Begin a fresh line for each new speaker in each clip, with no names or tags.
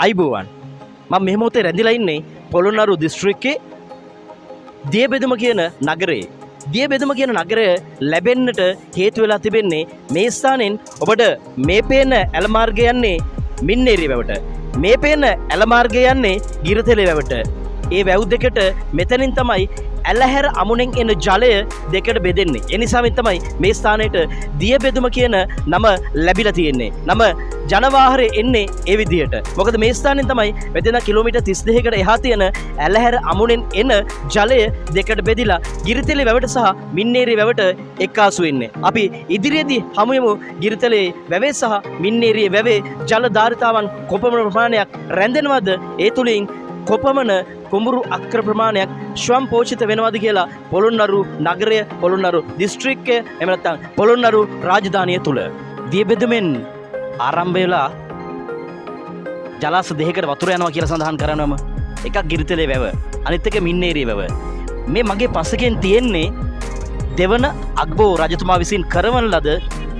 අයිබෝවන් මම මේ මොහොතේ රැඳිලා ඉන්නේ පොළොන්නරු දිස්ත්‍රික්කයේ දියබෙදුම කියන නගරයේ. දියබෙදුම කියන නගරය ලැබෙන්නට හේතු වෙලා තිබෙන්නේ මේ ස්ථානෙන් ඔබට මේ පේන ඇල මාර්ගය යන්නේ මින්නේරිය වැවට. මේ පේන ඇල මාර්ගය යන්නේ ගිරතෙලේ වැවට. ඒ වැව් දෙකට මෙතනින් තමයි ඇලහැර අමුණෙන් එන ජලය දෙකට බෙදෙන්නේ. ඒ නිසාවෙන් තමයි මේ ස්ථානයට දියබෙදුම කියන නම ලැබිලා තියෙන්නේ. නම ජනවාහරේ එන්නේ ඒ විදිහට. මොකද මේ ස්ථානෙන් තමයි මෙතන කිලෝමීටර් 32කට එහා තියෙන ඇලහැර අමුණෙන් එන ජලය දෙකට බෙදිලා ගිරිතෙලේ වැවට සහ මින්නේරිය වැවට එක්කාසු වෙන්නේ. අපි ඉදිරියේදී හමු යමු ගිරිතෙලේ වැවේ සහ මින්නේරිය වැවේ ජල ධාරිතාවන් කොපමණ ප්‍රමාණයක් රැඳෙනවද? ඒ තුලින් කොපමණ කුඹුරු අක්‍ර ප්‍රමාණයක් ශ්වම් පෝෂිත වෙනවද කියලා පොළොන්නරු නගරය, පොළොන්නරු දිස්ත්‍රික්කය, එහෙම නැත්නම් පොළොන්නරු රාජධානිය තුල දියබෙදුමෙන් ආරම්භ වෙලා ජලාශ දෙකකට වතුර යනවා කියලා සඳහන් කරනවම එකක් ගිරිතෙලේ වැව, අනිත් එක මින්නේරිය වැව. මේ මගේ පසකෙන් තියෙන්නේ දෙවන අග්බෝ රජතුමා විසින් කරවන ලද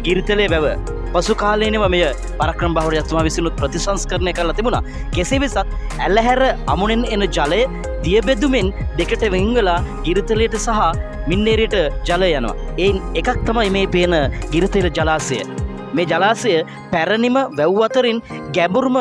ගිරිතෙලේ වැව. පසු කාලයේම මෙය පරාක්‍රම බහුර රජතුමා විසිනුත් ප්‍රතිසංස්කරණය කරලා තිබුණා. කෙසේ වෙතත් ඇලහැර අමුණෙන් එන ජලය දියබෙදුමෙන් දෙකට වෙන්වලා ගිරිතෙලයට සහ මින්නේරියට ජලය යනවා. ඒන් එකක් තමයි මේ පේන ගිරිතෙල ජලාශය. මේ ජලාශය පැරණිම වැව් අතරින් ගැඹුරුම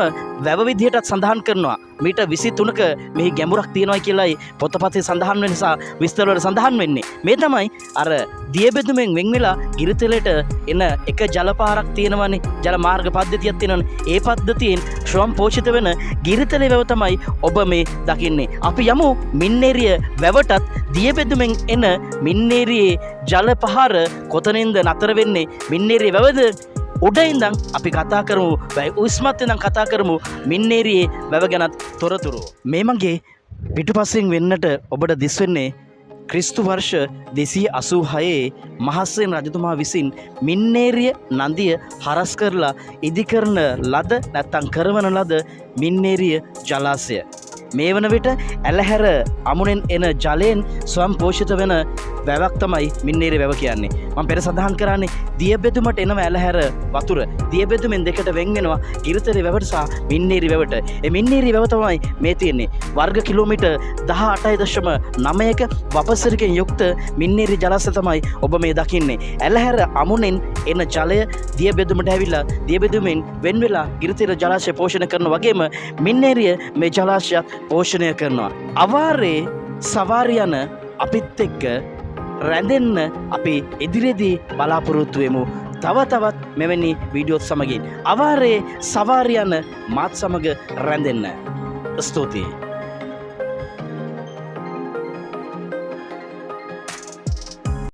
වැව විදිහටත් සඳහන් කරනවා. මීටර් 23ක මෙහි ගැඹුරක් තියෙනවා කියලායි පොතපතේ සඳහන් වෙන නිසා විස්තර වල සඳහන් වෙන්නේ. මේ තමයි අර දියබෙදුමෙන් වෙන් වෙලා ගිරිතෙලට එන එක ජලපාරක් තියෙනවනේ. ජල මාර්ග පද්ධතියක් තියෙනවනේ. ඒ පද්ධතියෙන් ශ්‍රම පෝෂිත වෙන ගිරිතෙලේ වැව තමයි ඔබ මේ දකින්නේ. අපි යමු මින්නේරිය වැවටත් දියබෙදුමෙන් එන මින්නේරියේ ජල පහර කොතනින්ද නතර වෙන්නේ? මින්නේරිය වැවද උඩ ඉඳන් අපි කතා කරමු. උස්මත් ඉඳන් කතා කරමු මින්නේරියේ වැව ගැනත් තොරතුරු. මේ මගේ පිටුපස්සෙන් වෙන්නට ඔබට දිස් වෙන්නේ ක්‍රිස්තු වර්ෂ 286 මහස්සෙන් රජතුමා විසින් මින්නේරිය නදිය හරස් කරලා ඉදි කරන ලද නැත්තම් කරවන ලද මින්නේරිය ජලාශය. මේ වන විට ඇලහැර අමුණෙන් එන ජලයෙන් ස්වම් පෝෂිත වෙන වැවක් තමයි මින්නේරිය වැව කියන්නේ. මම පෙර සඳහන් කරන්නේ දියබෙදුමට එනම ඇලහැර වතුර දියබෙදුමෙන් දෙකට වෙන් වෙනවා ගිරිතෙලේ වැවට සහ මින්නේරිය වැවට. ඒ මින්නේරිය වැව තමයි මේ තියෙන්නේ. වර්ග කිලෝමීටර් 18.9ක වපසරකින් යුක්ත මින්නේරිය ජලාශය තමයි ඔබ මේ දකින්නේ. ඇලහැර අමුණෙන් එන ජලය දියබෙදුමට ඇවිල්ලා දියබෙදුමෙන් වෙන් වෙලා ගිරිතෙල ජලාශය පෝෂණය කරන වගේම මින්නේරිය මේ ජලාශයත් පෝෂණය කරනවා. අවාරේ සවාරි යන අපිත් එක්ක රැඳෙන්න අපි ඉදිරියේදී බලාපොරොත්තු වෙමු. තව තවත් මෙවැනි වීඩියෝත් සමගින් අවාරේ සවාරි යන මාත් සමග රැඳෙන්න. ස්තුතියි.